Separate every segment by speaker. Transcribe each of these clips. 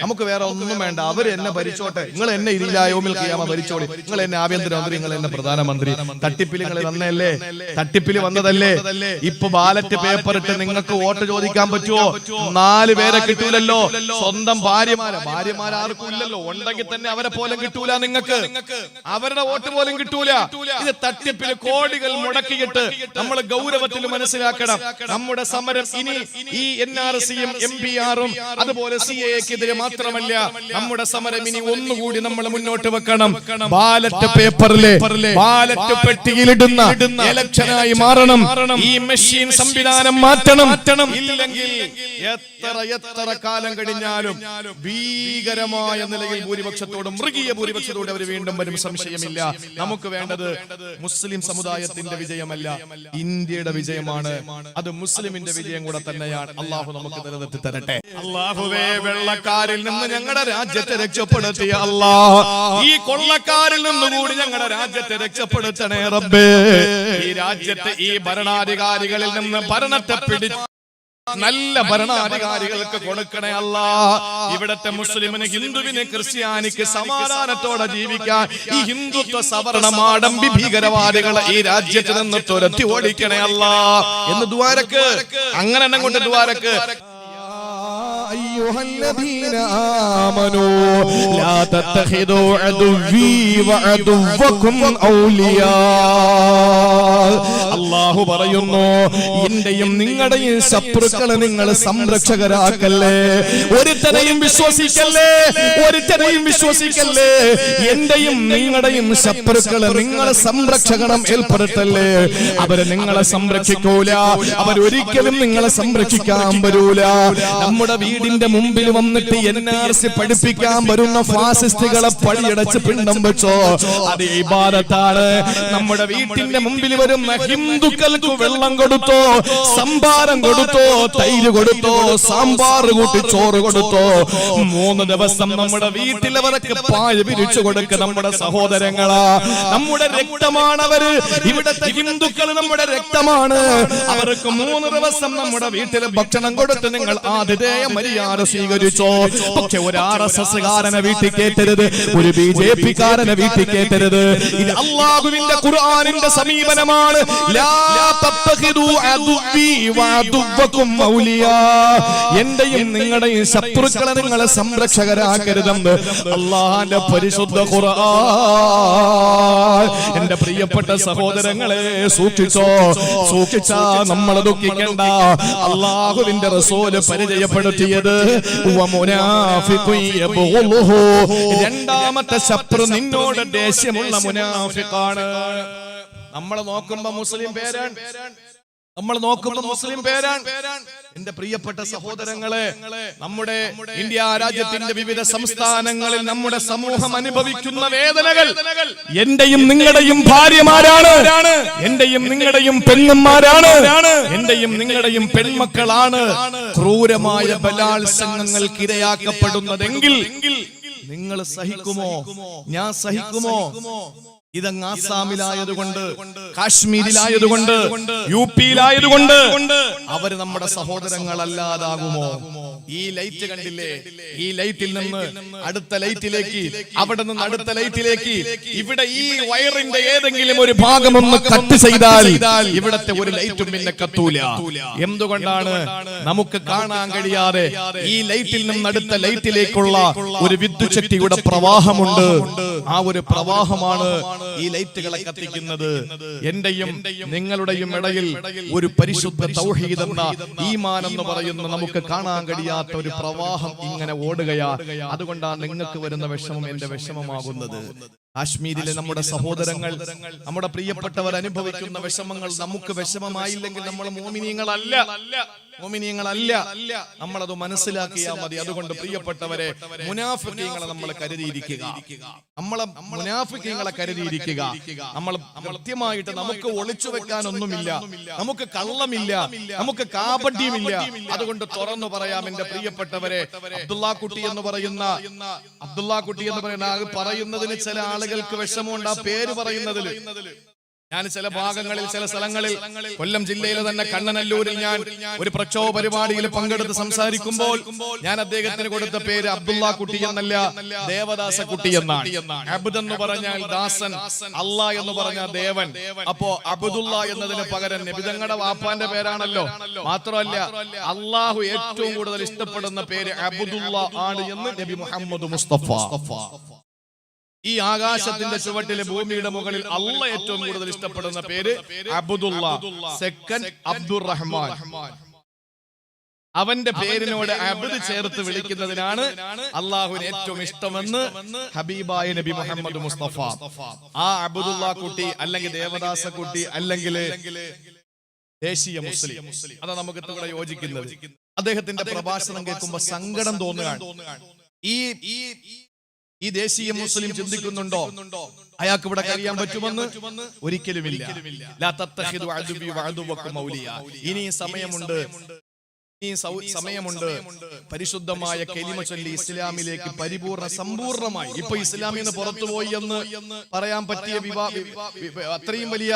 Speaker 1: നമുക്ക് വേറെ ഒന്നും വേണ്ട. അവര് എന്നെ ഭരിച്ചോട്ടെ. നിങ്ങൾ എന്നെ ഇതിലായോമിൽ ഖിയാമ ഭരിച്ചോളി. നിങ്ങൾ എന്നെ ആഭ്യന്തരമന്ത്രി, നിങ്ങൾ എന്നെ പ്രധാനമന്ത്രി. തട്ടിപ്പിൽ നിങ്ങൾ വന്നല്ലേ, തട്ടിപ്പിൽ വന്നതല്ലേ. ഇപ്പൊ ബാലറ്റ് പേപ്പർ ഇട്ട് നിങ്ങൾക്ക് വോട്ട് ചോദിക്കാൻ പറ്റുമോ? 4 പേരെ കിട്ടൂലല്ലോ. സ്വന്തം ഭാര്യമാർ ആർക്കും ഇല്ലല്ലോ. ഉണ്ടെങ്കിൽ തന്നെ അവരെ പോലും കിട്ടൂല. നിങ്ങൾക്ക് അവരുടെ വോട്ട് പോലും കിട്ടൂല. ഇത് തട്ടിപ്പിൽ കോടികൾ മുടക്കിയിട്ട് നമ്മൾ ഗൗരവത്തിൽ മനസ്സിലാക്കണം. നമ്മുടെ സമരം ഇനി ഈ NRCയും MPRും അതുപോലെ CAA-ക്കെതിരെ മാത്രമല്ല, നമ്മുടെ സമരം ഇനി ഒന്നുകൂടി നമ്മൾ മുന്നോട്ട് വെക്കണം. ബാലറ്റ് പേപ്പറിലെ ബാലറ്റ് പെട്ടിയിലിടുന്ന ഇലക്ഷനായി മാറണം. ഈ മെഷീൻ സംവിധാനം മാറ്റണം. ഇല്ലെങ്കിൽ എത്ര കാലം കഴിഞ്ഞാലും ഭീകരമായ നിലയിൽ ഭൂരിപക്ഷത്തോടും മൃഗീയ ഭൂരിപക്ഷത്തോടെ അവർ വീണ്ടും വരും, സംശയമില്ല. നമുക്ക് വേണ്ടത് മുസ്ലിം സമുദായത്തിന്റെ വിജയമല്ല, ഇന്ത്യയുടെ വിജയമാണ്. അത് മുസ്ലിമിന്റെ വിജയം കൂടെ തന്നെയാണ്. അള്ളാഹു നമുക്ക് നിലനിർത്തി തരട്ടെ. അള്ളാഹുവേ, വെള്ളക്കാരിൽ നിന്ന് ഞങ്ങളുടെ രാജ്യത്തെ രക്ഷപ്പെടുത്തിയ അല്ലാഹ്, ഈ കൊള്ളക്കാരിൽ നിന്നുകൂടി ഞങ്ങളുടെ രാജ്യത്തെ രക്ഷപ്പെടുത്തണേ റബ്ബേ. ഈ രാജ്യത്തെ ഈ ഭരണാധികാരികളിൽ നിന്ന് ഭരണത്തെ പിടിച്ച് നല്ല ഭരണാധികാരികൾക്ക് കൊടുക്കണേ അല്ലാഹ്. ഇവിടത്തെ മുസ്ലിമിന്, ഹിന്ദുവിന്, ക്രിസ്ത്യാനിക്ക് സമാധാനത്തോടെ ജീവിക്കാൻ ഈ ഹിന്ദുത്വ സവർണമാടമ്പി ഭീകരവാദികളെ ഈ രാജ്യത്ത് നിന്ന് തുരത്തി ഓടിക്കണേ അല്ലാഹ് എന്ന് ദ്വാരക്ക്. അങ്ങനെ അങ്ങോട്ട് ദ്വാരക്ക്. أيها الذين آمنوا لا تتخذوا عدوي وعدوكم أولياء. അല്ലാഹു പറയുന്നു, എന്റെയും നിങ്ങളുടെയും ശത്രുക്കളെ നിങ്ങൾ സംരക്ഷകരാക്കല്ലേ. ഒരുത്തരെയും വിശ്വസിക്കല്ലേ. എന്റെയും നിങ്ങളുടെയും ശത്രുക്കളെ നിങ്ങൾ സംരക്ഷകണം ഏർപ്പെടുത്തല്ലേ. അവരെ നിങ്ങളെ സംരക്ഷിക്കൂല, അവരൊരിക്കലും നിങ്ങളെ സംരക്ഷിക്കാൻ വരൂല. നമ്മുടെ വീടിന്റെ മുമ്പിൽ വന്നിട്ട് NRC പഠിപ്പിക്കാൻ വരുന്ന ഫാസിസ്റ്റുകളെ പടിയടച്ച് പിണ്ഡം വെച്ചോ, അത് ഇബാദത്താണ്. നമ്മുടെ വീട്ടിന്റെ മുമ്പിൽ വരുന്ന ഹിന്ദുക്കൾക്ക് വെള്ളം കൊടുത്തോ, സംഭാരം കൊടുത്തോ, തൈര് കൊടുത്തോ, സാമ്പാർ കൂട്ടി ചോറ് കൊടുത്തോ, 3 ദിവസം നമ്മുടെ വീട്ടിലവർക്ക് പായ വിരിച്ചു കൊടുക്ക. നമ്മുടെ സഹോദരങ്ങളാ, നമ്മുടെ രക്തമാണവര്. ഇവിടത്തെ ഹിന്ദുക്കൾ നമ്മുടെ രക്തമാണ്. അവർക്ക് 3 ദിവസം നമ്മുടെ വീട്ടിൽ ഭക്ഷണം കൊടുത്ത് നിങ്ങൾ ആതിഥേയ മര്യാദ സ്വീകരിച്ചോ. പക്ഷെ ഒരു RSS-കാരനെ വീട്ടിൽ കേട്ടരുത്, ഒരു BJP-കാരനെ വീട്ടിൽ കേട്ടരുത്. ഇത് അല്ലാഹുവിന്റെ ഖുർആനിന്റെ സമീപനമാണ്. ലാ തത്തഖിദു അദുവി വഅദുവകും ഔലിയാ. എന്റെയും നിങ്ങളുടെയും ശത്രുക്കളെ നിങ്ങളെ സംരക്ഷകരാക്കരുതെന്ന് അല്ലാഹുവിന്റെ പരിശുദ്ധ ഖുർആൻ. എന്റെ പ്രിയപ്പെട്ട സഹോദരങ്ങളെ, സൂക്ഷിച്ചാ നമ്മളെ ദുഃഖിക്കണ്ട. അല്ലാഹുവിന്റെ റസൂല് പരിചയപ്പെടുത്തിയത് രണ്ടാമത്തെ ശത്രു നിന്നോട് ദേഷ്യമുള്ള മുനാഫിഖാണ്. നമ്മളെ നോക്കുമ്പോ മുസ്ലിം പേരാണ്. എന്റെ പ്രിയപ്പെട്ട സഹോദരങ്ങളെ, നമ്മുടെ ഇന്ത്യ രാജ്യത്തിന്റെ വിവിധ സംസ്ഥാനങ്ങളിൽ നമ്മുടെ സമൂഹം അനുഭവിക്കുന്ന വേദനകൾ എന്റെയും നിങ്ങളുടെയും ഭാര്യമാരാണ്, എന്റെയും നിങ്ങളുടെയും പെണ്ണന്മാരാണ്, എന്റെയും നിങ്ങളുടെയും പെൺമക്കളാണ് ക്രൂരമായ ബലാത്സംഗങ്ങൾക്ക് ഇരയാക്കപ്പെടുന്നതെങ്കിൽ നിങ്ങൾ സഹിക്കുമോ? ഞാൻ സഹിക്കുമോ? ഇതങ്ങ് ആസാമിലായതുകൊണ്ട്, കാശ്മീരിലായതുകൊണ്ട്, UP-യിലായതുകൊണ്ട് അവര് നമ്മുടെ സഹോദരങ്ങളല്ലാതാകുമോ? ഈ ലൈറ്റ് കണ്ടില്ലേ? ഈ ലൈറ്റിൽ നിന്ന് അടുത്ത ലൈറ്റിലേക്ക്, അവിടെ നിന്ന് അടുത്ത ലൈറ്റിലേക്ക്, ഇവിടെ ഈ വയറിന്റെ ഏതെങ്കിലും ഒരു ഭാഗം ഒന്ന് കട്ട് ചെയ്താൽ ഇവിടത്തെ ഒരു ലൈറ്റും പിന്നെ കത്തൂല. എന്തുകൊണ്ടാണ്? നമുക്ക് കാണാൻ കഴിയാതെ ഈ ലൈറ്റിൽ നിന്ന് അടുത്ത ലൈറ്റിലേക്കുള്ള ഒരു വിദ്യുത് ശക്തിയുടെ പ്രവാഹമുണ്ട്. ആ ഒരു പ്രവാഹമാണ് ഈ ലൈറ്റുകളെ കത്തിക്കുന്നത്. എന്റെയും നിങ്ങളുടെയും ഇടയിൽ ഒരു പരിശുദ്ധ തൗഹീദ് എന്ന ഈമാൻ എന്ന് പറയുന്ന നമുക്ക് കാണാൻ കഴിയാത്ത ഒരു പ്രവാഹം ഇങ്ങനെ ഓടുകയാ. അതുകൊണ്ടാണ് നിങ്ങൾക്ക് വരുന്ന വിഷമം എന്റെ വിഷമമാകുന്നത്. കാശ്മീരിലെ നമ്മുടെ സഹോദരങ്ങൾ, നമ്മുടെ പ്രിയപ്പെട്ടവർ അനുഭവിക്കുന്ന വിഷമങ്ങൾ നമുക്ക് വിഷമമായില്ലെങ്കിൽ നമ്മൾ മോമിനീങ്ങളല്ല. നമ്മളത് മനസ്സിലാക്കിയാൽ മതി. അതുകൊണ്ട് പ്രിയപ്പെട്ടവരെ, മുനാഫിഖീങ്ങളെ നമ്മൾ കരുതിയിരിക്കുക. നമ്മൾ കൃത്യമായിട്ട്, നമുക്ക് ഒളിച്ചു വെക്കാനൊന്നുമില്ല, നമുക്ക് കള്ളമില്ല, നമുക്ക് കാപട്യമില്ല. അതുകൊണ്ട് തുറന്നു പറയാം എന്റെ പ്രിയപ്പെട്ടവരെ. അബ്ദുള്ള കുട്ടി എന്ന് പറയുന്ന പറയുന്നതിന് ചില ആളുകൾക്ക് വിഷമമുണ്ട് ആ പേര് പറയുന്നതിൽ. ഞാൻ ചില ഭാഗങ്ങളിൽ ചില സ്ഥലങ്ങളിൽ കൊല്ലം ജില്ലയിലെ തന്നെ കണ്ണനല്ലൂരിൽ ഞാൻ ഒരു പ്രക്ഷോഭ പരിപാടിയിൽ പങ്കെടുത്ത് സംസാരിക്കുമ്പോൾ ഞാൻ അദ്ദേഹത്തിന് കൊടുത്ത പേര് അബ്ദുള്ള കുട്ടി എന്നല്ല, ദേവദാസ കുട്ടി എന്നാണ്. അബ്ദ് എന്ന് പറഞ്ഞാൽ ദാസൻ, അല്ലാ എന്ന് പറഞ്ഞാൽ ദേവൻ. അപ്പോ അബ്ദുള്ള എന്നതിന് പകരം നബി തങ്ങളുടെ വാപ്പാന്റെ പേരാണല്ലോ. മാത്രമല്ല അള്ളാഹു ഏറ്റവും കൂടുതൽ ഇഷ്ടപ്പെടുന്ന പേര് അബ്ദുള്ള ആണ് എന്ന് നബി മുഹമ്മദ് മുസ്തഫ. ഈ ആകാശത്തിന്റെ ചുവട്ടിലെ ഭൂമിയുടെ മുകളിൽ അള്ളാഹ് ഏറ്റവും കൂടുതൽ ഇഷ്ടപ്പെടുന്ന പേര് അബ്ദുള്ള, സെക്കൻഡ് അബ്ദുറഹ്മാൻ. അവന്റെ പേരിനോട് അബ്ദ് ചേർത്ത് വിളിക്കുന്നതിനാണ് അള്ളാഹുവിന് ഏറ്റവും ഇഷ്ടമെന്ന് ഹബീബായ നബി മുഹമ്മദ് മുസ്തഫ. ആ അബ്ദുള്ള കുട്ടി അല്ലെങ്കിൽ ദേവദാസ കുട്ടി അല്ലെങ്കിൽ ദേശീയ മുസ്ലിം, അതാ നമുക്ക് ഇവിടെ യോജിക്കുന്നത്. അദ്ദേഹത്തിന്റെ പ്രഭാഷണം കേൾക്കുമ്പോ സങ്കടം തോന്നുകയാണ്. ഈ ദേശീയ മുസ്ലിം ചിന്തിക്കുന്നുണ്ടോ അയാൾക്ക് ഇവിടെ കഴിയാൻ പറ്റുമെന്ന്? ഒരിക്കലുമില്ല. ഇനി സമയമുണ്ട്. പരിശുദ്ധമായ കലിമ ചൊല്ലി ഇസ്ലാമിലേക്ക് സമ്പൂർണമായി. ഇപ്പൊ ഇസ്ലാമിൽ നിന്ന് പുറത്തുപോയി എന്ന് പറയാൻ പറ്റിയ അത്രയും വലിയ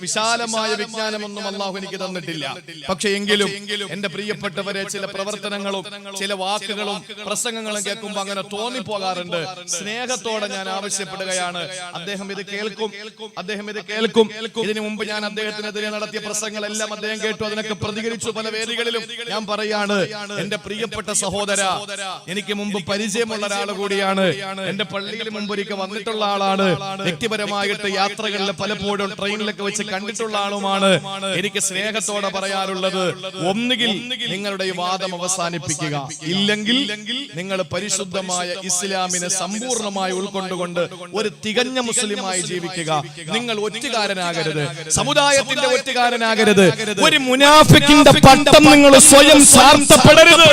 Speaker 1: വിശാലമായ വിജ്ഞാനമൊന്നും അള്ളാഹു എനിക്ക് തന്നിട്ടില്ല. പക്ഷെ എങ്കിലും എന്റെ പ്രിയപ്പെട്ടവരെ, ചില പ്രവർത്തനങ്ങളും ചില വാക്കുകളും പ്രസംഗങ്ങളും കേൾക്കുമ്പോ അങ്ങനെ തോന്നിപ്പോകാറുണ്ട്. സ്നേഹത്തോടെ ഞാൻ ആവശ്യപ്പെടുകയാണ്, അദ്ദേഹം ഇത് കേൾക്കും. ഇതിനു മുമ്പ് ഞാൻ അദ്ദേഹത്തിനെതിരെ നടത്തിയ പ്രസംഗങ്ങളെല്ലാം അദ്ദേഹം കേട്ടു, അതിനൊക്കെ പ്രതികരിച്ചു പല വേദികളിലും. ഞാൻ പറയാണ്, എന്റെ പ്രിയപ്പെട്ട സഹോദര, എനിക്ക് മുമ്പ് പരിചയമുള്ള ഒരാൾ കൂടിയാണ്. എന്റെ പള്ളിയിൽ മുമ്പൊരിക്കൽ വന്നിട്ടുള്ള ആളാണ്. വ്യക്തിപരമായിട്ട് യാത്രകളിൽ പലപ്പോഴും ട്രെയിനിലൊക്കെ വെച്ച് കണ്ടിട്ടുള്ള ആളുമാണ്. എനിക്ക് സ്നേഹത്തോടെ പറയാനുള്ളത്, ഒന്നുകിൽ നിങ്ങളുടെ ഈ വാദം അവസാനിപ്പിക്കുക, ഇല്ലെങ്കിൽ നിങ്ങൾ പരിശുദ്ധമായ ഇസ്ലാമിനെ സമ്പൂർണമായി ഉൾക്കൊണ്ടുകൊണ്ട് ഒരു തികഞ്ഞ മുസ്ലിമായി ജീവിക്കുക. നിങ്ങൾ ഒറ്റുകാരനാകരുത്, സമുദായത്തിന്റെ ഒറ്റുകാരനാകരുത്. ഒരു മുനാഫിക്കിന്റെ പട്ടം നിങ്ങൾ സ്വയം സാർത്ഥപ്പെടരുത്.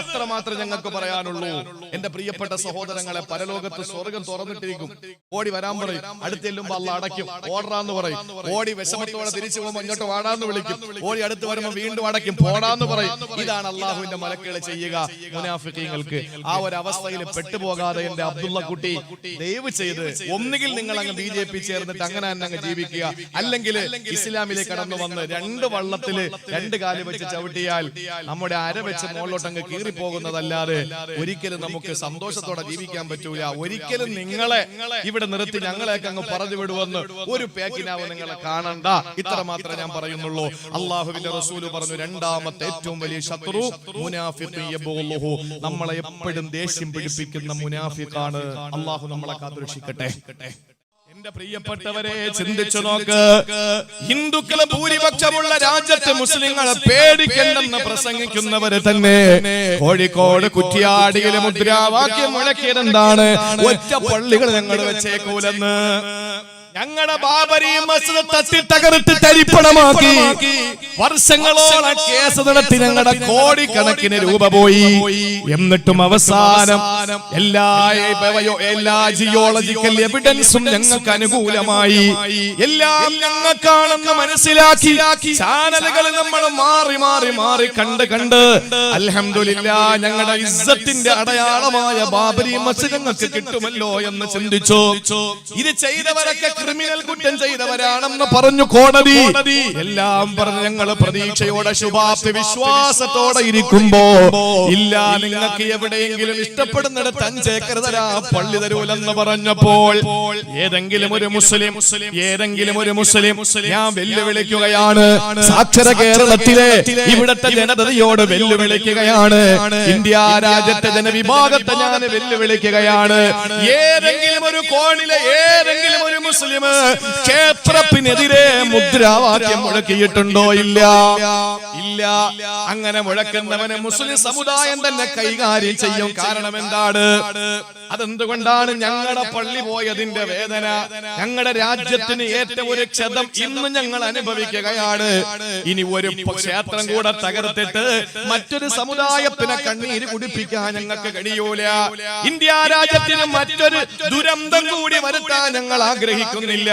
Speaker 1: അത്രമാത്രം ഞങ്ങൾക്ക് പറയാനുള്ളൂ. എന്റെ പ്രിയപ്പെട്ട സഹോദരങ്ങളെ, പരലോകത്ത് സ്വർഗം തുറന്നിട്ടിരിക്കും. ഓടി വരാൻ പറയും, അടുത്തെല്ലുമ്പോ അള്ളാഹ് അടയ്ക്കും. ഓടാന്ന് പറയും. ഓടി വിഷമത്തോടെ തിരിച്ചു പോകുമ്പോൾ ഇങ്ങോട്ട് വാടാന്ന് വിളിക്കും. ഓടി അടുത്ത് വരുമ്പോൾ വീണ്ടും അടയ്ക്കും, പോടാന്ന് പറയും. ഇതാണ് അള്ളാഹുവിന്റെ മലക്കുകൾ ചെയ്യുക മുനാഫിക്കീങ്ങൾക്ക്. ആ ഒരു അവസ്ഥയിൽ പെട്ടുപോകാതെ എന്റെ അബ്ദുള്ള കുട്ടി, ദയവ് ചെയ്ത് ഒന്നുകിൽ നിങ്ങൾ അങ്ങ് BJP ചേർന്നിട്ട് അങ്ങനെ തന്നെ അങ്ങ് ജീവിക്കുക, അല്ലെങ്കിൽ ഇസ്ലാമിലേക്ക് കടന്നു വന്ന് രണ്ട് വള്ളത്തില് രണ്ട് കാല് വെച്ച് ചവിട്ടിയാൽ നമ്മുടെ അര വെച്ച് മുകളിലോട്ടങ്ങ് കീറിപ്പോകുന്നതല്ലാതെ ഒരിക്കലും നമുക്ക് സന്തോഷത്തോടെ ജീവിക്കാൻ പറ്റൂല. ഒരിക്കലും നിങ്ങളെ ഇവിടെ നിർത്തി ഞങ്ങളെയൊക്കെ അങ്ങ് പറഞ്ഞു വിടുവെന്ന് ഒരു പേക്കിനാവ് നിങ്ങളെ കാണണ്ട. ഇത്ര മാത്രമേ ഞാൻ പറയുന്നുള്ളൂ. അള്ളാഹുവിന്റെ റസൂല് പറഞ്ഞു, രണ്ടാമത്തെ ഏറ്റവും വലിയ ശത്രു മുനാഫിഖ് യബൂലുഹു, നമ്മളെ എപ്പോഴും ദേഷ്യം പിടിപ്പിക്കുന്ന മുനാഫിഖാണ്. അള്ളാഹു നമ്മളെ കാത്തുരക്ഷിക്കട്ടെ. എന്റെ പ്രിയപ്പെട്ടവരെ, ചിന്തിച്ചു നോക്ക്. ഹിന്ദുക്കളെ ഭൂരിപക്ഷമുള്ള രാജ്യത്തെ മുസ്ലിങ്ങളെ പേടിക്കണ്ടെന്ന് പ്രസംഗിക്കുന്നവര് തന്നെ കോഴിക്കോട് കുറ്റിയാടിയിലെ മുദ്രാവാക്യം മുഴക്കിയതെന്താണ്? ഒറ്റ പള്ളികൾ ഞങ്ങൾ വെച്ചേക്കൂലെന്ന്. ഞങ്ങളുടെ ബാബരി മസ്ജിദ് തട്ടി തകർത്ത് തരിപ്പണമാക്കി വർഷങ്ങളോളം കേസ് നടത്തി ഞങ്ങളുടെ കോടിക്കണക്കിന് രൂപ പോയി. എന്നിട്ടും അവസാനം എല്ലാ ജിയോളജിക്കൽ എവിഡൻസും ഞങ്ങൾക്ക് അനുകൂലമായി. എല്ലാം ഞങ്ങൾക്കാണെന്ന് മനസ്സിലാക്കി ചാനലുകൾ നമ്മൾ മാറി കണ്ട് അൽഹംദുലില്ലാഹ് ഞങ്ങളുടെ ഇസ്സത്തിന്റെ അടയാളമായ ബാബരി മസ്ജിദ് ഞങ്ങൾക്ക് കിട്ടുമല്ലോ എന്ന് ചിന്തിച്ചു. ഇത് ചെയ്തവരൊക്കെ ക്രിമിനൽ കുറ്റം ചെയ്തവരാണെന്ന് പറഞ്ഞു കോടതി. എല്ലാം പറഞ്ഞ് ഞങ്ങൾ പ്രതീക്ഷയോടെ ശുഭാപ്തി വിശ്വാസത്തോടെ ഇരിക്കുമ്പോ, ഇല്ല നിങ്ങൾക്ക് എവിടെയെങ്കിലും ഇഷ്ടപ്പെടുന്നിടത്ത് 5 ഏക്കർ തരാ, പള്ളി തരൂലെന്ന് പറഞ്ഞപ്പോൾ ഏതെങ്കിലും ഒരു മുസ്ലിം ഞാൻ വെല്ലുവിളിക്കുകയാണ്. സാക്ഷര കേരളത്തിലെ ഇവിടത്തെ ജനതയോട് വെല്ലുവിളിക്കുകയാണ്. ഇന്ത്യ രാജ്യത്തെ ജനവിഭാഗത്തെ ഞാൻ വെല്ലുവിളിക്കുകയാണ്. ഏതെങ്കിലും ഒരു കോണിലെ ഏതെങ്കിലും ഒരു മുസ്ലിം ക്ഷേത്രത്തിനെതിരെ മുദ്രാവാക്യം മുഴക്കിയിട്ടുണ്ടോ? ഇല്ല. അങ്ങനെ മുഴക്കുന്നവനെ മുസ്ലിം സമുദായം തന്നെ കൈകാര്യം ചെയ്യും. കാരണം എന്താണ്? അതെന്തുകൊണ്ടാണ്? ഞങ്ങളുടെ പള്ളി പോയതിന്റെ വേദന, ഞങ്ങളുടെ രാജ്യത്തിന് ഏറ്റ ഒരു ക്ഷതം ഇന്ന് ഞങ്ങൾ അനുഭവിക്കുകയാണ്. ഇനി ഒരു ക്ഷേത്രം കൂടെ തകർത്തിട്ട് മറ്റൊരു സമുദായത്തിനെ കണ്ണീര് കുടിപ്പിക്കാൻ ഞങ്ങൾക്ക് കഴിയൂല. ഇന്ത്യ രാജ്യത്തിന് മറ്റൊരു ദുരന്തം കൂടി വരുത്താൻ ഞങ്ങൾ ആഗ്രഹിക്കുന്നില്ല.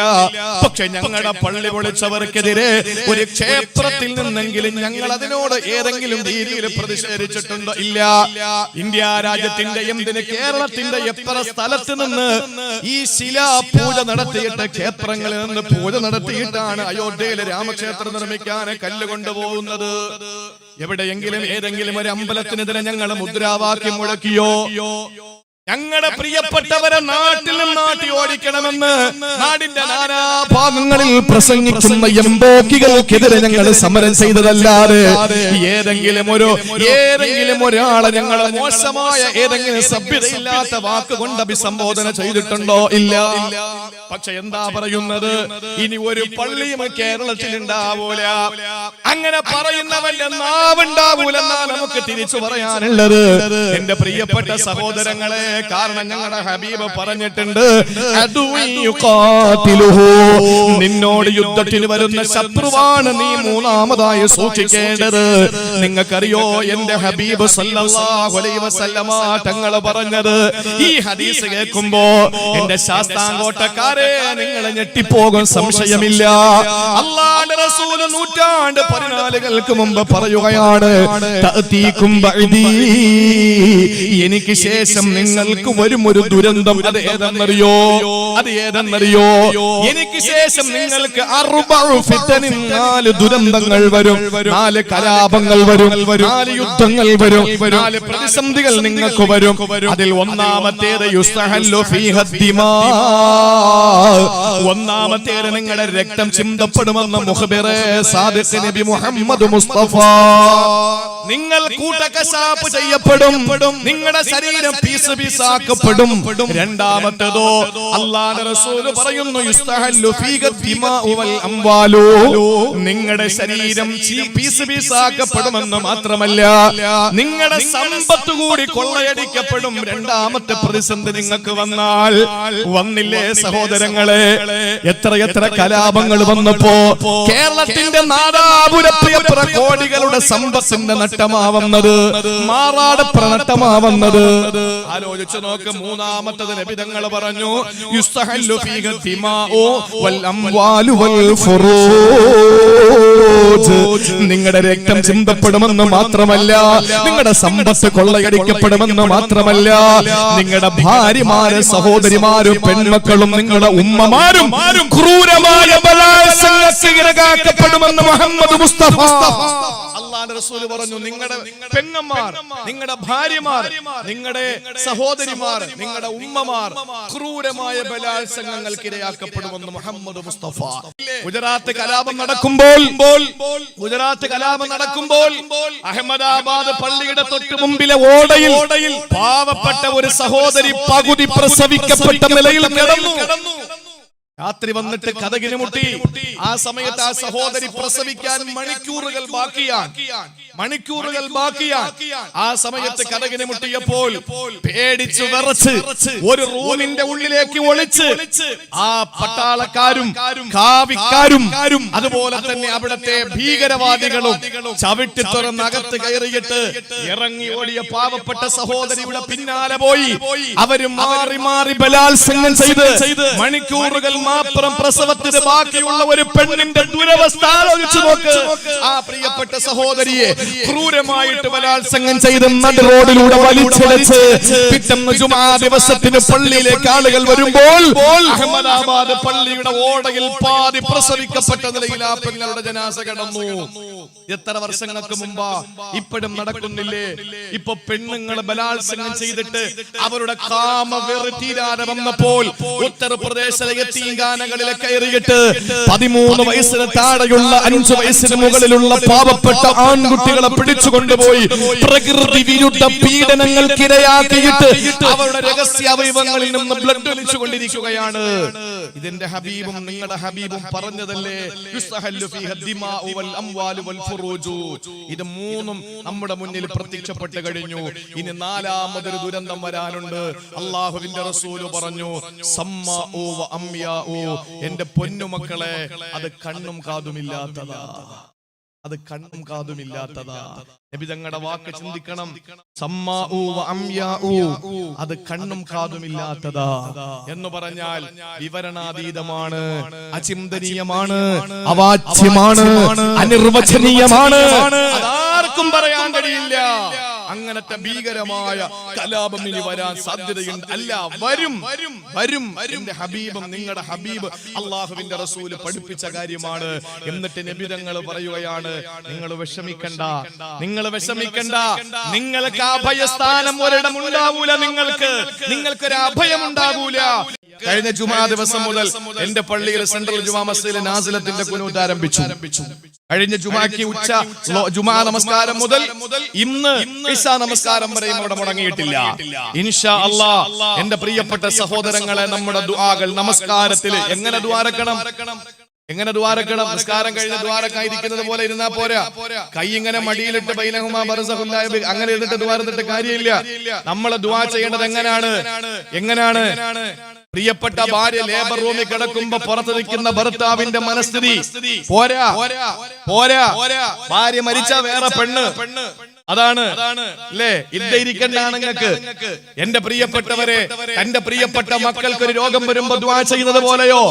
Speaker 1: പക്ഷെ ഞങ്ങളുടെ പള്ളി പൊളിച്ചവർക്കെതിരെ ഒരു ക്ഷേത്രത്തിൽ നിന്നെങ്കിലും ഞങ്ങളെ അതിനോട് ഏതെങ്കിലും രീതിയിൽ പ്രതിഷേധിച്ചിട്ടുണ്ടോ? ഇല്ല. ഇന്ത്യ രാജ്യത്തിന്റെ എന്തിന് കേരളത്തിന്റെ എത്ര സ്ഥലത്ത് നിന്ന് ഈ ശിലാ പൂജ നടത്തിയിട്ട് ക്ഷേത്രങ്ങളിൽ നിന്ന് പൂജ നടത്തിയിട്ടാണ് അയോധ്യയിലെ രാമക്ഷേത്രം നിർമ്മിക്കാൻ കല്ല് കൊണ്ടുപോകുന്നത്. എവിടെയെങ്കിലും ഏതെങ്കിലും ഒരു അമ്പലത്തിനെതിരെ ഞങ്ങൾ മുദ്രാവാക്യം മുഴക്കിയോ? ഞങ്ങളുടെ പ്രിയപ്പെട്ടവരെ നാട്ടിൽ നാട്ടി ഓടിക്കണമെന്ന് നാടിന്റെ നാനാഭാഗങ്ങളിൽ പ്രസംഗിക്കുന്ന എംബോക്കികൾക്കെതിരെ ഞങ്ങൾ സമരം ചെയ്തതല്ലാതെ ഏതെങ്കിലും ഒരാളെ ഞങ്ങൾ മോശമായ ഏതെങ്കിലും സഭ്യതയില്ലാത്ത വാക്കുകൊണ്ട് അഭിസംബോധന ചെയ്തിട്ടുണ്ടോ? ഇല്ല. പക്ഷെ എന്താ പറയുന്നത്? ഇനി ഒരു പള്ളിയും കേരളത്തിൽ ഉണ്ടാവൂല. അങ്ങനെ പറയുന്നവന്റെ നാവുണ്ടാവൂലെന്നാ നമുക്ക് തിരിച്ചു പറയാനുള്ളത്. എന്റെ പ്രിയപ്പെട്ട സഹോദരങ്ങളെ, കാരണം ഞങ്ങളുടെ ഹബീബ് പറഞ്ഞിട്ടുണ്ട്, നിന്നോട് യുദ്ധത്തിന് വരുന്ന ശത്രുവാണ് നീ മൂന്നാമതായി സൂക്ഷിക്കേണ്ടത്. നിങ്ങൾക്കറിയോ എന്റെ ഹബീബ് സല്ലല്ലാഹു അലൈഹി വസല്ലമ തങ്ങൾ പറഞ്ഞത്? ഈ ഹദീസ് കേൾക്കുമ്പോ എന്റെ ശാസ്താംകോട്ടക്കാരെ നിങ്ങൾ ഞെട്ടിപ്പോകും, സംശയമില്ല. അല്ലാഹുവിന്റെ റസൂൽ 14 മുമ്പ് പറയുകയാണ്, എനിക്ക് ശേഷം നിങ്ങൾക്ക് വരും ഒരു ദുരന്തം. അത് ഏതെന്നറിയോ? എനിക്ക് ശേഷം നിങ്ങൾക്ക് 4 ദുരന്തങ്ങൾ വരും, 4 കലാപങ്ങൾ വരും, 4 യുദ്ധങ്ങൾ വരും, 4 പ്രതിസന്ധികൾ നിങ്ങൾക്ക് വരും. അതിൽ ഒന്നാമത്തേത് യുസ്തഹല്ലു ഫീഹ ദിമാ, ഒന്നാമത്തേത് നിങ്ങളുടെ രക്തം ചിന്തപ്പെടുമെന്ന് മുഖബിറെ സാദിഖ് നബി മുഹമ്മദ് മുസ്തഫ. നിങ്ങൾ കൂട്ടക്കശാപ്പ് ചെയ്യപ്പെടും, നിങ്ങളുടെ ശരീരം പീസ് പീസാക്കപ്പെടും. രണ്ടാമത്തേതോ അല്ലാഹുവിന്റെ റസൂൽ പറയുന്നു, യുസ്തഹല്ലു ഫീഹ ദിമാഉ വൽ അംവാലു, നിങ്ങളുടെ ശരീരം പീസ് പീസാക്കപ്പെടുമെന്ന് മാത്രമല്ല നിങ്ങളുടെ സമ്പത്ത് കൂടി കൊള്ളയടിക്കപ്പെടും. രണ്ടാമത്തെ പ്രതിസന്ധി നിങ്ങൾക്ക് വന്നില്ലേ സഹോദരങ്ങളെ? എത്ര കലാപങ്ങൾ വന്നപ്പോ കേരളത്തിന്റെ നാദാപുരപ്രിയപ്ര കോടികളുടെ സമ്പത്തിന്റെ നട്ടമാവുന്നത്, മാറാട് പ്രണട്ടമാവുന്നത്. ആലോചിച്ചു നോക്ക്. മൂന്നാമത്തത് നബി തങ്ങൾ പറഞ്ഞു, യുസ്തഹല്ലു ഫീഹ ദിമാഉ വൽ അംവാലു വൽ ഫുറൂജ്, നിങ്ങളുടെ രക്തം ചിന്തപ്പെടുമെന്ന് മാത്രമല്ല നിങ്ങളുടെ സമ്പത്ത് കൊള്ളയടിക്കപ്പെടുമെന്ന് മാത്രമല്ല നിങ്ങളുടെ ഭാര്യമാരും സഹോദരിമാരും പെൺമക്കളും നിങ്ങളുടെ ഉമ്മമാരും ക്രൂരമായ ബലാത്സംഗത്തിനിരയാക്കപ്പെടുമെന്ന് മുഹമ്മദ് മുസ്തഫ. അല്ലാഹുവിന്റെ റസൂൽ പറഞ്ഞു, നിങ്ങളുടെ പെങ്ങന്മാർ, നിങ്ങളുടെ ഭാര്യമാർ, നിങ്ങളുടെ സഹോദരിമാർ, നിങ്ങളുടെ ഉമ്മമാർ ക്രൂരമായ ബലാത്സംഗങ്ങൾക്ക് ഇരയാക്കപ്പെടുമെന്ന് മുഹമ്മദ് മുസ്തഫ. ഗുജറാത്ത് കലാപം നടക്കുമ്പോൾ അഹമ്മദാബാദ് പള്ളിയുടെ തൊട്ട് മുമ്പിലെ ഓടയിൽ പാവപ്പെട്ട ഒരു സഹോദരി പകുതി പ്രസവിക്കപ്പെട്ട നിലയിൽ കിടന്നു. രാത്രി വന്നിട്ട് കതകിന് മുട്ടി. ആ സമയത്ത് ആ സഹോദരി പ്രസവിക്കാൻ മണിക്കൂറുകൾ ബാക്കിയാണ്. ആ സമയത്ത് കതകിന് മുട്ടിയപ്പോൾ പേടിച്ചു വിറച്ച് ഒരു റൂമിന്റെ ഉള്ളിലേക്ക് ഒളിച്ച് ആ പട്ടാളക്കാരും കാവിക്കാരും അതുപോലെ തന്നെ അവിടുത്തെ ഭീകരവാദികളും ചവിട്ടി തുറന്നകത്ത് കയറിയിട്ട് ഇറങ്ങി ഓടിയ പാവപ്പെട്ട സഹോദരിയുടെ പിന്നാലെ പോയി അവര് മാറി മാറി ബലാത്സംഗം ചെയ്ത് മണിക്കൂറുകൾ മാത്രം പ്രസവത്തിന് ബാക്കിയുള്ള ഒരു പെണ്ണിന്റെ ദുരവസ്ഥ ആലോചിച്ചു നോക്ക്. ആ പ്രിയപ്പെട്ട സഹോദരിയെ ക്രൂരമായിട്ട് ബലാത്സംഗം ചെയ്ത് നടു റോഡിലൂടെ വലിച്ചിഴച്ച് പിറ്റേന്ന് ജുമാ ദിവസത്തിന് പള്ളിയിലേക്ക് ആളുകൾ വരുമ്പോൾ അഹമ്മദാബാദ് പള്ളിയുടെ ഓടയിൽ പാതി പ്രസവിക്കപ്പെട്ട നിലയിൽ ആ പെങ്ങളുടെ ജനാസ കിടന്നു. എത്ര വർഷങ്ങൾക്ക് മുമ്പാ? ഇപ്പോഴും നടക്കുന്നില്ലേ? ഇപ്പൊ പെണ്ണുങ്ങൾ ബലാത്സംഗം ചെയ്തിട്ട് അവരുടെ കാമ വെറി തീരാതെ വന്നപ്പോൾ ഉത്തർപ്രദേശിലെ യതീംഖാനകളിലെ കയറിയിട്ട് 13 വയസ്സിന് താഴെയുള്ള 5 വയസ്സിന് മുകളിലുള്ള പാവപ്പെട്ട ആൺകുട്ടികളെ പിടിച്ചുകൊണ്ടുപോയി പ്രകൃതി വിരുദ്ധ പീഡനങ്ങൾക്കിരയാക്കിയിട്ട് അവരുടെ രഹസ്യ അവയവങ്ങളിൽ നിന്ന് ബ്ലഡ് ഒലിച്ചുകൊണ്ടിരിക്കുകയാണ്. ഇതിന്റെ ഹബീബും നിങ്ങളുടെ ഹബീബും പറഞ്ഞതല്ലേ, യുസ്തഹല്ലു ഫീഹ ദിമാഉ വൽ അംവാലു വൽ ഫുറൂജു. ഇത് മൂന്നും നമ്മുടെ മുന്നിൽ പ്രത്യക്ഷപ്പെട്ട് കഴിഞ്ഞു. ഇനി 4ാമതൊരു ദുരന്തം വരാനുണ്ട്. അല്ലാഹുവിന്റെ റസൂൽ പറഞ്ഞു, സമ്മാഉ വ അംയാഉ, എന്റെ പൊന്നുമക്കളെ, അത് കണ്ണും കാതുമില്ലാത്തതാ. അത് കണ്ണും കാതുമില്ലാത്തതാ. നബി തങ്ങളുടെ വാക്ക് ചിന്തിക്കണം. സമ്മാഉ വ അംയാഉ, അത് കണ്ണും കാതുമില്ലാത്തതാ എന്ന് പറഞ്ഞാൽ വിവരണാതീതമാണ്, അചിന്തനീയമാണ്, അവാച്യമാണ്, അനിർവചനീയമാണ്, അതാർക്കും പറയാൻ കഴിയില്ല. അങ്ങനത്തെ ഭീകരമായ കലാപം ഇനി വരാൻ സാധ്യതയുണ്ട്. അല്ല, വരും വരും. എന്റെ ഹബീബും നിങ്ങളുടെ ഹബീബ് അള്ളാഹുവിന്റെ റസൂല് പഠിപ്പിച്ച കാര്യമാണ്. എന്നിട്ട് നബി തങ്ങൾ പറയുകയാണ്, നിങ്ങൾ വിഷമിക്കണ്ട, നിങ്ങൾ വിഷമിക്കണ്ട, നിങ്ങൾക്ക് അഭയസ്ഥാനം ഒരിടം ഉണ്ടാവൂല, നിങ്ങൾക്കൊരു അഭയം ഉണ്ടാകൂല. കഴിഞ്ഞ ജുമാ ദിവസം മുതൽ എന്റെ പള്ളിയിൽ സെൻട്രൽ ജുമാ മസ്ജിദിലെ നാസിലത്തിന്റെ ഖുനൂത്ത് ആരംഭിച്ചു. കഴിഞ്ഞ ജുമാക്ക് ജുമാ നമസ്കാരം മുതൽ ഇന്ന് ഇശാ നമസ്കാരം വരെയും അവിടെ മുടങ്ങിയിട്ടില്ല. ഇൻഷാ അല്ലാഹ് എന്റെ പ്രിയപ്പെട്ട സഹോദരങ്ങളെ, നമ്മുടെ ദുആകൾ നമസ്കാരത്തിൽ എങ്ങനെ ദ്വാരക്കണം? നമസ്കാരം കഴിഞ്ഞ ദ്വാരക്കായിരിക്കുന്നത് പോലെ ഇരുന്നാ പോരാ. കൈ ഇങ്ങനെ മടിയിലിട്ട് ബൈനഹുമാ ബർസഖുല്ലാ അങ്ങനെ ഇരുന്നിട്ട് ദ്വാരത്തിട്ട് കാര്യമില്ല. നമ്മൾ ദുആ ചെയ്യേണ്ടത് എങ്ങനെയാണ്? പ്രിയപ്പെട്ട ഭാര്യ ലേബർ റൂമിൽ കിടക്കുമ്പോ പുറത്ത് നിൽക്കുന്ന ഭർത്താവിന്റെ മനസ്ഥിതി പോരാ. ഭാര്യ മരിച്ച വേറെ പെണ്ണ്, അതാണ് അല്ലേ? ഇരിക്കണ്ടാണെങ്കിൽ എന്റെ പ്രിയപ്പെട്ടവരെ, എന്റെ പ്രിയപ്പെട്ട മക്കൾക്ക് ഒരു രോഗം വരുമ്പോ ദുആ ചെയ്യുന്നത് പോലെയോ?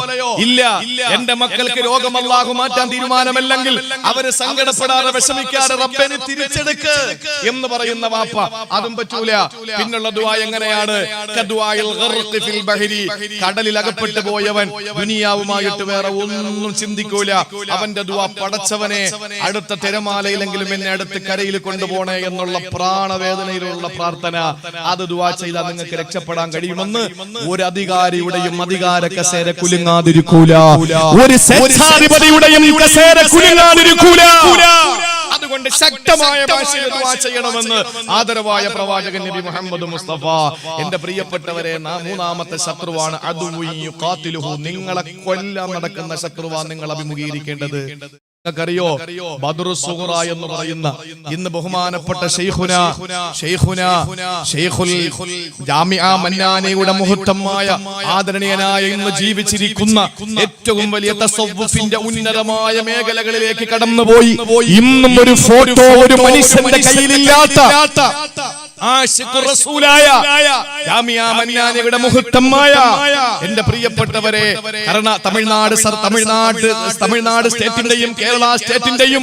Speaker 1: ഇല്ല. എന്റെ മക്കൾക്ക് രോഗം അല്ലാഹു മാറ്റാൻ തീരുമാനമല്ലെങ്കിൽ അവര് സങ്കടപ്പെടാതെ വിഷമിക്കാതെ റബ്ബനെ തിരിച്ചെടുക്ക് എന്ന് പറയുന്ന വാപ്പ, അതും പറ്റൂല. പിന്നുള്ള ദുആ എങ്ങനെയാണ്? കദുആയിൽ ഗർഖി ഫിൽ ബഹരി, കടലിൽ അകപ്പെട്ടു പോയവൻ ദുനിയാവുമായിട്ട് വേറെ ഒന്നും ചിന്തിക്കൂല. അവന്റെ ദുആ, പടച്ചവനെ അടുത്ത തിരമാലയിലെങ്കിലും എന്നെ അടുത്ത് കരയിൽ കൊണ്ടുപോകണം എന്നുള്ള പ്രാണവേദനയിലുള്ള പ്രാർത്ഥന. അത് ദുആ ചെയ്താൽ നിങ്ങൾക്ക് രക്ഷപ്പെടാൻ കഴിയുമെന്ന് ഒരു അധികാരിയുടെയും അധികാര കസേര കുലുങ്ങാതിരിക്കൂല, ഒരു സ്വേച്ഛാധിപതിയുടെയും കസേര കുലുങ്ങാതിരിക്കൂല. അതുകൊണ്ട് ശക്തമായ ഭാഷയിൽ ദുആ ചെയ്യണമെന്ന് ആദരവായ പ്രവാചകൻ നബി മുഹമ്മദ് മുസ്തഫ. എന്റെ പ്രിയപ്പെട്ടവരെ, മൂന്നാമത്തെ ശത്രുവാണ് അദുവ്വു യുഖാതിലുഹു, നിങ്ങളെ കൊല്ലാൻ നടക്കുന്ന ശത്രുവാണ് നിങ്ങൾ അഭിമുഖീകരിക്കേണ്ടത്. ോ ബദ്റു സുഗ്റ എന്ന് പറയുന്ന ഇന്ന് ബഹുമാനപ്പെട്ട ശൈഖുൽ ജാമിഅ മന്നാനിയുടെ മുഹത്തമായ ആദരണീയനായ ഇന്ന് ജീവിച്ചിരിക്കുന്ന ഏറ്റവും വലിയ തസവ്വുഫിന്റെ ഉന്നതമായ മേഖലകളിലേക്ക് കടന്നുപോയി ഇന്നും ഒരു ഫോട്ടോ ഒരു മനുഷ്യന്റെ കയ്യിലില്ലാത്ത ആശിഖുർ റസൂലായ ജാമിഅ മന്നാനിയുടെ മുഹത്തമായ എന്റെ പ്രിയപ്പെട്ടവരെ, തമിഴ്നാട് സ്റ്റേറ്റിന്റെയും കേരള സ്റ്റേറ്റിന്റെയും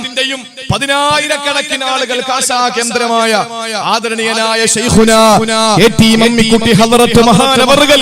Speaker 1: 10,000 ആളുകൾ കാശാ കേന്ദ്രമായ ആദരണീയനായ ശൈഖുനാ എടി മമ്മിക്കുട്ടി ഹദ്റത്ത് മഹാനവറുകൾ,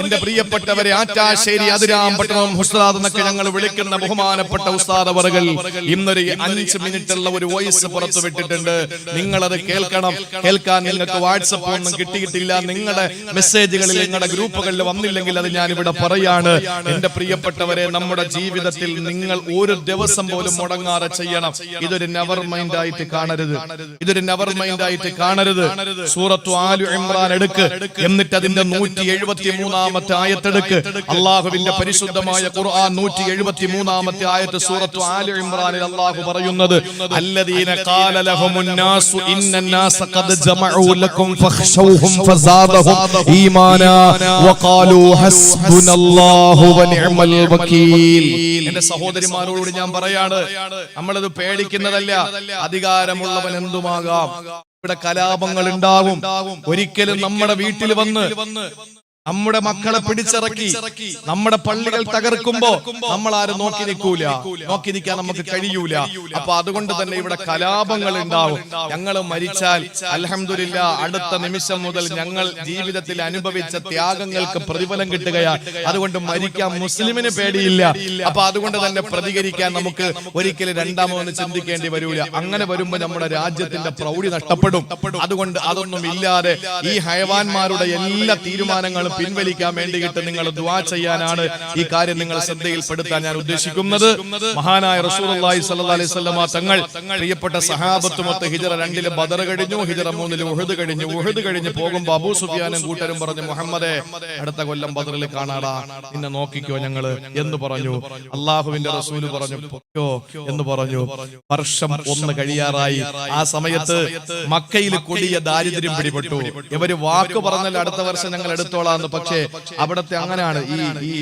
Speaker 1: എന്റെ പ്രിയപ്പെട്ടവരെ, ആറ്റാശ്ശേരി അതിരാമ്പട്ടണം ഉസ്താദ് എന്നൊക്കെ ഞങ്ങൾ വിളിക്കുന്ന ബഹുമാനപ്പെട്ട ഉസ്താദ് അവറുകൾ ഇന്നൊരു 5 മിനിറ്റുള്ള ഒരു വോയിസ് പുറത്തു വിട്ടിട്ടുണ്ട്. നിങ്ങളത് കേൾക്കണം. കേൾക്കാൻ നിങ്ങൾക്ക് വാട്സപ്പ് ഒന്നും കിട്ടിയിട്ടില്ല, നിങ്ങളുടെ മെസ്സേജുകളിൽ നിങ്ങളുടെ ഗ്രൂപ്പുകളിൽ വന്നില്ലെങ്കിൽ അത് ഞാൻ ഇവിടെ പറയാണ്. എന്റെ പ്രിയപ്പെട്ടവരെ, നമ്മുടെ ജീവിതത്തിൽ നിങ്ങൾ ഒരു ദിവസം പോലും മുടങ്ങാതെ ചെയ്യണം. ഇതൊരു നെവർ മൈൻഡ് ആയിട്ട് കാണരുത്. സൂറത്തു ആലു ഇമ്രാൻ എടുക്ക്, എന്നിട്ട് അതിന്റെ 173ാമത്തെ ആയത്തെടുക്ക്. അള്ളാഹുവിന്റെ പരിശുദ്ധമായ ഖുർആൻ 173ാമത്തെ ആയത്ത് സൂറത്തു ആലു ഇമ്രാനിൽ അള്ളാഹു പറയുന്നത്, അല്ലദീന ഖാല ലഹുമുൻ നാസു ഇന്നന്നാസ ഖദ് ജമഉ ലക്കും ഫഖ്ശൗഹും ഫസാദഹും ഈമാനാ വഖാലൂ ഹസ്ബുനല്ലാഹു വനിഅമൽ വകീൽ. എന്റെ സഹോദരിമാരോട് ഞാൻ പറയാണ്, നമ്മളത് പേടിക്കുന്നതല്ല. അധികാരമുള്ളവൻ എന്തുമാകാം. ഇവിടെ കലാപങ്ങൾ ഉണ്ടാവും. ഒരിക്കലും നമ്മുടെ വീട്ടിൽ വന്ന് നമ്മുടെ മക്കളെ പിടിച്ചിറക്കി നമ്മുടെ പള്ളികൾ തകർക്കുമ്പോ നമ്മൾ ആരും നോക്കി നിൽക്കാൻ നമുക്ക് കഴിയൂല. അപ്പൊ അതുകൊണ്ട് തന്നെ ഇവിടെ കലാപങ്ങൾ ഉണ്ടാവും. ഞങ്ങൾ മരിച്ചാൽ അൽഹംദുലില്ലാ അടുത്ത നിമിഷം മുതൽ ഞങ്ങൾ ജീവിതത്തിൽ അനുഭവിച്ച ത്യാഗങ്ങൾക്ക് പ്രതിഫലം കിട്ടുകയാണ്. അതുകൊണ്ട് മരിക്കാൻ മുസ്ലിമിന് പേടിയില്ല. അപ്പൊ അതുകൊണ്ട് തന്നെ പ്രതികരിക്കാൻ നമുക്ക് ഒരിക്കലും രണ്ടാമതൊന്ന് ചിന്തിക്കേണ്ടി വരൂല. അങ്ങനെ വരുമ്പോ നമ്മുടെ രാജ്യത്തിന്റെ പ്രൗഢി നഷ്ടപ്പെടും. അതുകൊണ്ട് അതൊന്നും ഇല്ലാതെ ഈ ഹയവാന്മാരുടെ എല്ലാ തീരുമാനങ്ങളും പിൻവലിക്കാൻ വേണ്ടിയിട്ട് നിങ്ങൾ ദുആ ചെയ്യാനാണ് ഈ കാര്യം നിങ്ങൾ ശ്രദ്ധയിൽപ്പെടുത്താൻ ഞാൻ ഉദ്ദേശിക്കുന്നത്. മഹാനായ റസൂലുള്ളാഹി സ്വല്ലല്ലാഹു അലൈഹി വസല്ലമ തങ്ങൾ പ്രിയപ്പെട്ട സഹാബത്തുമൊത്ത് ഹിജ്റ 2 ബദർ കഴിഞ്ഞു, ഹിജ്റ 3 ഉഹദ് കഴിഞ്ഞു. ഉഹദ് കഴിഞ്ഞ് പോകുമ്പോൾ അബൂ സുഫിയാനും കൂട്ടരും പറഞ്ഞു, മുഹമ്മദേ അടുത്ത കൊല്ലം ബദറിൽ കാണാടാ, നിന്നെ നോക്കിക്കോ ഞങ്ങള് എന്ന് പറഞ്ഞു. അള്ളാഹുവിന്റെ റസൂല് പറഞ്ഞു പൊക്കോ എന്ന് പറഞ്ഞു. വർഷം 1 കഴിയാറായി. ആ സമയത്ത് മക്കയിൽ കൊടിയ ദാരിദ്ര്യം പിടിപെട്ടു. ഇവര് വാക്ക് പറഞ്ഞാൽ അടുത്ത വർഷം ഞങ്ങൾ എടുത്തോളാം എടുത്തോളാന്ന്. പക്ഷേ അവിടത്തെ അങ്ങനെയാണ്, ഈ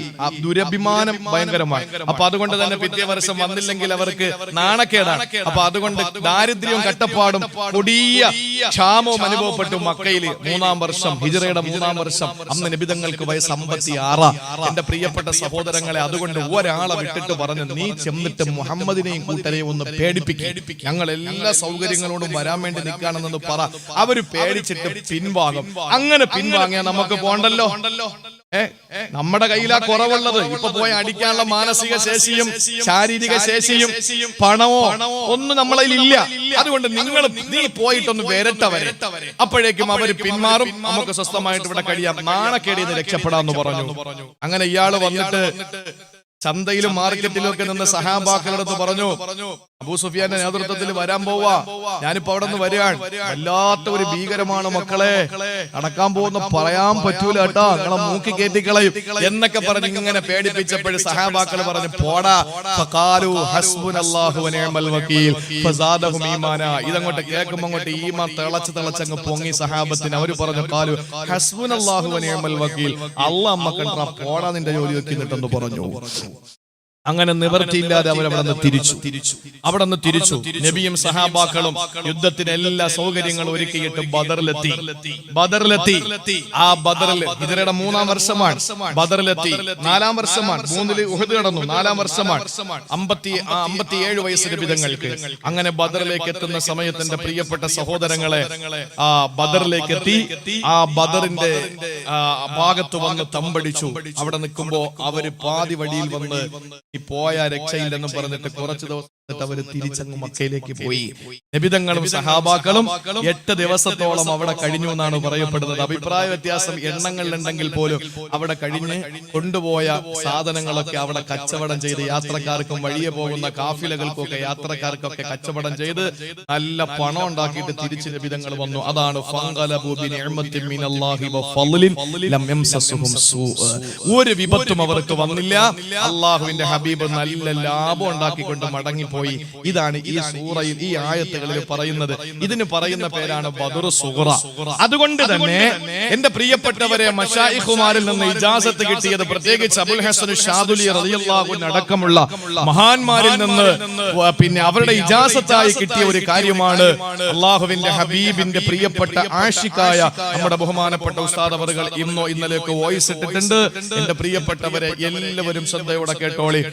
Speaker 1: ദുരഭിമാനം ഭയങ്കരമാണ്. അപ്പൊ അതുകൊണ്ട് തന്നെ പിറ്റേ വർഷം വന്നില്ലെങ്കിൽ അവർക്ക് നാണക്കേടാണ്. അപ്പൊ അതുകൊണ്ട് ദാരിദ്ര്യവും കട്ടപ്പാടും കൊടിയ ക്ഷാമവും അനുഭവപ്പെട്ടു മക്കയിൽ. 3-ാം വർഷം, ഹിജ്റയുടെ 3-ാം വർഷം. അന്ന് നബിതങ്ങൾക്ക് വയസ്സ് 56. എന്റെ പ്രിയപ്പെട്ട സഹോദരങ്ങളെ, അതുകൊണ്ട് ഒരാളെ വിട്ടിട്ട് പറഞ്ഞു, നീ ചെന്നിട്ട് മുഹമ്മദിനെയും കൂട്ടരെയും ഒന്ന് പേടിപ്പിക്കും, ഞങ്ങൾ എല്ലാ സൗകര്യങ്ങളോടും വരാൻ വേണ്ടി നിൽക്കുകയാണെന്ന് പറ. അവര് പേടിച്ചിട്ട് പിൻവാങ്ങും. അങ്ങനെ പിൻവാങ്ങിയാൽ നമുക്ക് പോണ്ടല്ലോ. നമ്മുടെ കയ്യിലാ കുറവുള്ളത്. ഇപ്പൊ പോയി അടിക്കാനുള്ള മാനസിക ശേഷിയും ശാരീരിക ശേഷിയും പണമോ ഒന്നും നമ്മളെ ഇല്ല. അതുകൊണ്ട് നീ പോയിട്ടൊന്ന് വരട്ടവരെ, അപ്പോഴേക്കും അവര് പിന്മാറും, നമുക്ക് സ്വസ്ഥമായിട്ട് ഇവിടെ കഴിയാം, നാണക്കേടിൽ നിന്ന് രക്ഷപ്പെടാന്ന് പറഞ്ഞു. അങ്ങനെ ഇയാള് വന്നിട്ട് ചന്തയിലും മാർക്കറ്റിലും ഒക്കെ നിന്ന് സഹാബാക്കളടുത്ത് പറഞ്ഞു, അബൂ സുഫിയാന്റെ നേതൃത്വത്തിൽ വരാൻ പോവാ, ഞാനിപ്പോ അവിടെ നിന്ന് വരികയാണ്, വല്ലാത്ത ഒരു ഭീകരമാണ് മക്കളെ, നടക്കാൻ പോകുന്ന പറയാൻ പറ്റൂല കേട്ടോ, നിങ്ങളെ മൂക്കി കയറ്റിക്കളയും എന്നൊക്കെ പറഞ്ഞ് ഇങ്ങനെ പേടിപ്പിച്ചപ്പോഴും സഹാബാക്കൾ പറഞ്ഞു, പോടാ. ഫഖാലു ഹസ്ബുനല്ലാഹു വനിഅമൽ വകീൽ ഫസാദഹും ഈമാന. ഇതങ്ങോട്ട് കേൾക്കുമ്പോൾ അങ്ങോട്ട് ഈമാൻ തിളച്ചങ്ങ് പൊങ്ങി സഹാബത്തിന്. അവര് പറഞ്ഞു, ഖാലു ഹസ്ബുനല്ലാഹു വനിഅമൽ വകീൽ, അല്ലാഹ് അമ്മ കണ്ടാ പോടാ നിന്റെ ജോലി വെക്കിന്നിട്ടെന്ന് പറഞ്ഞു. അങ്ങനെ നിവർത്തിയില്ലാതെ അവരവിടെ നിന്ന് തിരിച്ചു. നബിയും സഹാബാക്കളും യുദ്ധത്തിന് എല്ലാ സൗകര്യങ്ങളും ഒരുക്കിയിട്ട് ബദറിലെത്തി. ആ ബദറിൽ ഹിജ്റയുടെ 3-ാം വർഷമാണ്. ബദറിലെത്തി 4-ാം വർഷമാണ്. 3-ൽ ഉഹദ് നടന്നു. 4-ാം വർഷമാണ്. 57 വയസ്സ് നബിതങ്ങൾക്ക്. അങ്ങനെ ബദറിലേക്ക് എത്തുന്ന സമയത്തിന്റെ പ്രിയപ്പെട്ട സഹോദരങ്ങളെ, ആ ബദറിലേക്ക് എത്തി. ആ ബദറിന്റെ ഭാഗത്ത് വന്ന് തമ്പടിച്ചു. അവിടെ നിൽക്കുമ്പോ അവര് പാതി വഴിയിൽ വന്ന് പോയ രക്ഷയില്ലെന്ന് പറഞ്ഞിട്ട് കുറച്ച് ദിവസം അവര് തിരിച്ചങ്ങ് മക്കയിലേക്ക് പോയി. നബിതങ്ങളും സഹാബാക്കളും 8 ദിവസത്തോളം അവിടെ കഴിഞ്ഞു എന്നാണ് പറയപ്പെടുന്നത്. അഭിപ്രായ വ്യത്യാസം എണ്ണങ്ങളിലുണ്ടെങ്കിൽ പോലും അവിടെ കഴിഞ്ഞ് കൊണ്ടുപോയ സാധനങ്ങളൊക്കെ അവിടെ കച്ചവടം ചെയ്ത് യാത്രക്കാർക്കും വഴിയെ പോകുന്ന കാഫിലകൾക്കൊക്കെ യാത്രക്കാർക്കൊക്കെ കച്ചവടം ചെയ്ത് നല്ല പണം ഉണ്ടാക്കിയിട്ട് തിരിച്ച് നബിതങ്ങൾ വന്നു. അതാണ് ഒരു വിപത്തും അവർക്ക് വന്നില്ല. അള്ളാഹുവിന്റെ ഹബീബ് നല്ല ലാഭം ഉണ്ടാക്കിക്കൊണ്ട് മടങ്ങിപ്പോയി. ഇതാണ് ഈ സൂറയിൽ, ഈ ആയത്തുകളിൽ പറയുന്നത്. ഇതിന് പറയുന്ന പേരാണ് ബദർ സുഗ്റ. അതുകൊണ്ട് തന്നെ എന്റെ പ്രിയപ്പെട്ടവരെ, മശായിഖുമാരിൽ നിന്ന് ഇജാസത്ത് കിട്ടിയത്, പ്രത്യേകിച്ച് അബുൽ ഹസൻ ഷാദുലി റളിയല്ലാഹു അൻഹു അടക്കമുള്ള മഹാന്മാരിൽ നിന്ന് പിന്നെ അവരുടെ ഇജാസത്തായി കിട്ടിയ ഒരു കാര്യമാണ്. അള്ളാഹുവിന്റെ ഹബീബിന്റെ പ്രിയപ്പെട്ട ആഷിഖായ നമ്മുടെ ബഹുമാനപ്പെട്ട ഉസ്താദ് അവറുകൾ ഇന്നോ ഇന്നലെയൊക്കെ വോയിസ് ഇട്ടിട്ടുണ്ട്. എന്റെ പ്രിയപ്പെട്ടവരെ, എല്ലാവരും ശ്രദ്ധയോടെ കേട്ടോളി.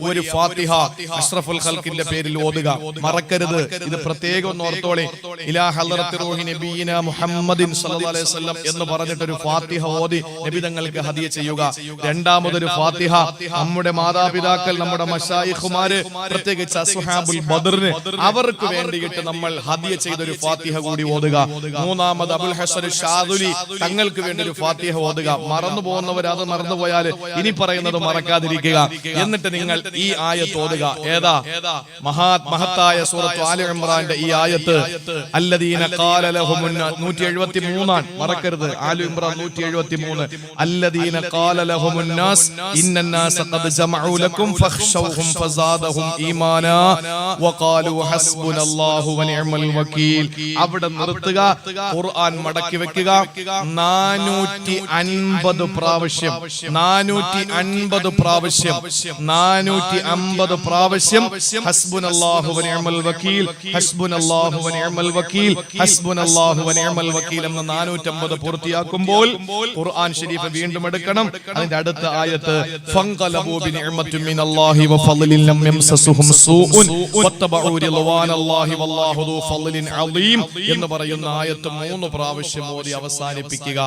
Speaker 1: ഒരു ഫാത്തിഹ അഷ്റഫുൽ ഖൽഖിന്റെ പേരിൽ ഓതുക, മറക്കരുത്. ഇത് പ്രത്യേകം ഒന്ന് ഓർത്തോളി. ഇലാ ഹളറത്തി റൂഹി നബിയിന മുഹമ്മദിൻ സല്ലല്ലാഹു അലൈഹി വസല്ലം എന്ന് പറഞ്ഞിട്ടൊരു ഫാത്തിഹ ഓതി നബിതങ്ങൾക്ക് ഹദിയ ചെയ്യുക. രണ്ടാമതൊരു ഫാത്തിഹ നമ്മുടെ മാതാപിതാക്കൾ, നമ്മുടെ മശായിഖുമാര്, പ്രത്യേകിച്ച് അസ്ഹാബുൽ ബദറിന് അവർക്ക് വേണ്ടിയിട്ട് നമ്മൾ ഹദിയ ചെയ്തൊരു ഫാത്തിഹ കൂടി ഓതുക. മൂന്നാമത് അബുൽ ഹസൻ ഷാദുലി തങ്ങൾക്ക് വേണ്ടി ഒരു ഫാത്തിഹ ഓതുക. മറന്നു പോകുന്നവർ അത് മറന്നുപോയാൽ ഇനി പറയുന്നത് മറക്കാതിരിക്കുക. എന്നിട്ട് നിങ്ങൾ ഈ ആയത്ത് ഓതുക. ഏതാ? മഹത്തായ സൂറത്ത് ആലി ഇംറാന്റെ ഈ ആയത്ത്. അല്ലദീന ഖാല ലഹും 173 ആണ്, മറക്കരുത്. ആലി ഇംറാൻ 173. അല്ലദീന ഖാല ലഹുമുൻ നാസ് ഇന്നന്നാസ ഖദ് ജമഉ ലക്കും ഫഖ്ശൗഹും ഫസാദഹും ഈമാനാ വഖാലു ഹസ്ബുനല്ലാഹു വനിഅമൽ വകീൽ. അവിടെ നിർത്തുക. ഖുർആൻ മടക്കി വെക്കുക. 450 പ്രാവശ്യം 450 പ്രാവശ്യം ഹസ്ബുനല്ലാഹു വനിഅമൽ വകീൽ, ഹസ്ബുനല്ലാഹു വനിഅമൽ വകീൽ, ഹസ്ബുനല്ലാഹു വനിഅമൽ വകീൽ എന്ന 450 പൂർത്തിയാക്കുമ്പോൾ ഖുർആൻ ശരീഫ് വീണ്ടും എടുക്കണം. അതിന്റെ അടുത്ത ആയത്ത് ഫൻഖലബു ബിനിഅമത്തിൻ മിനല്ലാഹി വഫളലിൻ ലം യംസസുഹും സൂഉൻ വത്തബഉ റിളവാനല്ലാഹി വല്ലാഹു ദു ഫളലിൻ അളീം എന്ന് പറയുന്ന ആയത്ത് 3 പ്രാവശ്യം ഓതി അവസാനിപ്പിക്കുക.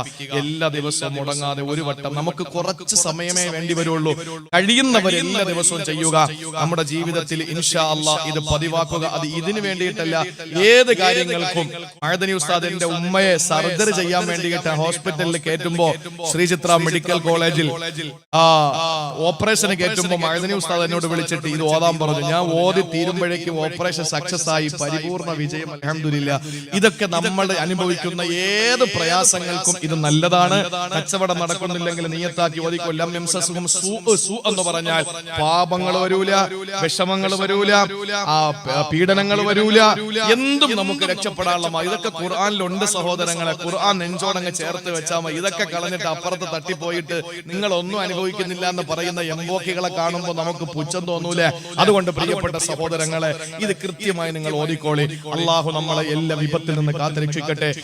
Speaker 1: എല്ലാ ദിവസവും മുടങ്ങാതെ ഒരു വട്ടം. നമുക്ക് കുറച്ച് സമയമേ വേണ്ടി വരുള്ളൂ. കഴിയുന്നവർ എല്ലാ ദിവസവും ചെയ്യുക. നമ്മുടെ ജീവിതത്തിൽ ഇൻഷാ അല്ലാഹ് ഇത് പതിവാക്കുക. അത് ഇതിനു വേണ്ടിയിട്ടല്ല, ഏത് കാര്യങ്ങൾക്കും. മഅദനി ഉസ്താദിന്റെ ഉമ്മയെ സർജറി ചെയ്യാൻ വേണ്ടിയിട്ട് ഹോസ്പിറ്റലിൽ കയറ്റുമ്പോ, ശ്രീചിത്ര മെഡിക്കൽ കോളേജിൽ ഓപ്പറേഷന് കയറ്റുമ്പോ മഅദനി ഉസ്താദ് എന്നോട് വിളിച്ചിട്ട് ഇത് ഓതാൻ പറഞ്ഞു. ഞാൻ ഓതി തീരുമ്പോഴേക്കും ഓപ്പറേഷൻ സക്സസ് ആയി, പരിപൂർണ്ണ വിജയം, അൽഹംദുലില്ലാഹ്. ഇതൊക്കെ നമ്മൾ അനുഭവിക്കുന്ന ഏത് പ്രയാസങ്ങൾക്കും ഇത് നല്ലതാണ്. കച്ചവടം നടക്കുന്നില്ലെങ്കിൽ നിയത്താക്കി ഓതിക്കൊല്ലാം എന്ന് പറഞ്ഞാൽ പാപങ്ങൾ വരൂല, വിഷമങ്ങൾ വിഷമങ്ങൾ വരൂല, ആ പീഡനങ്ങൾ വരൂല, എന്തും നമുക്ക് രക്ഷപ്പെടാനുള്ള. ഇതൊക്കെ ഖുർആനിലുണ്ട് സഹോദരങ്ങളെ. ഖുർആൻ നെഞ്ചോടങ്ങ് ചേർത്ത് വെച്ചാൽ മതി. ഇതൊക്കെ കളഞ്ഞിട്ട് അപ്പുറത്ത് തട്ടിപ്പോയിട്ട് നിങ്ങളൊന്നും അനുഭവിക്കുന്നില്ല എന്ന് പറയുന്ന എംബോക്കികളെ കാണുമ്പോൾ നമുക്ക് പുച്ഛം തോന്നൂല. അതുകൊണ്ട് പ്രിയപ്പെട്ട സഹോദരങ്ങളെ, ഇത് കൃത്യമായി നിങ്ങൾ ഓതിക്കോളി. അള്ളാഹു നമ്മളെ എല്ലാ വിപത്തിൽ നിന്ന് കാത്തുരക്ഷിക്കട്ടെ.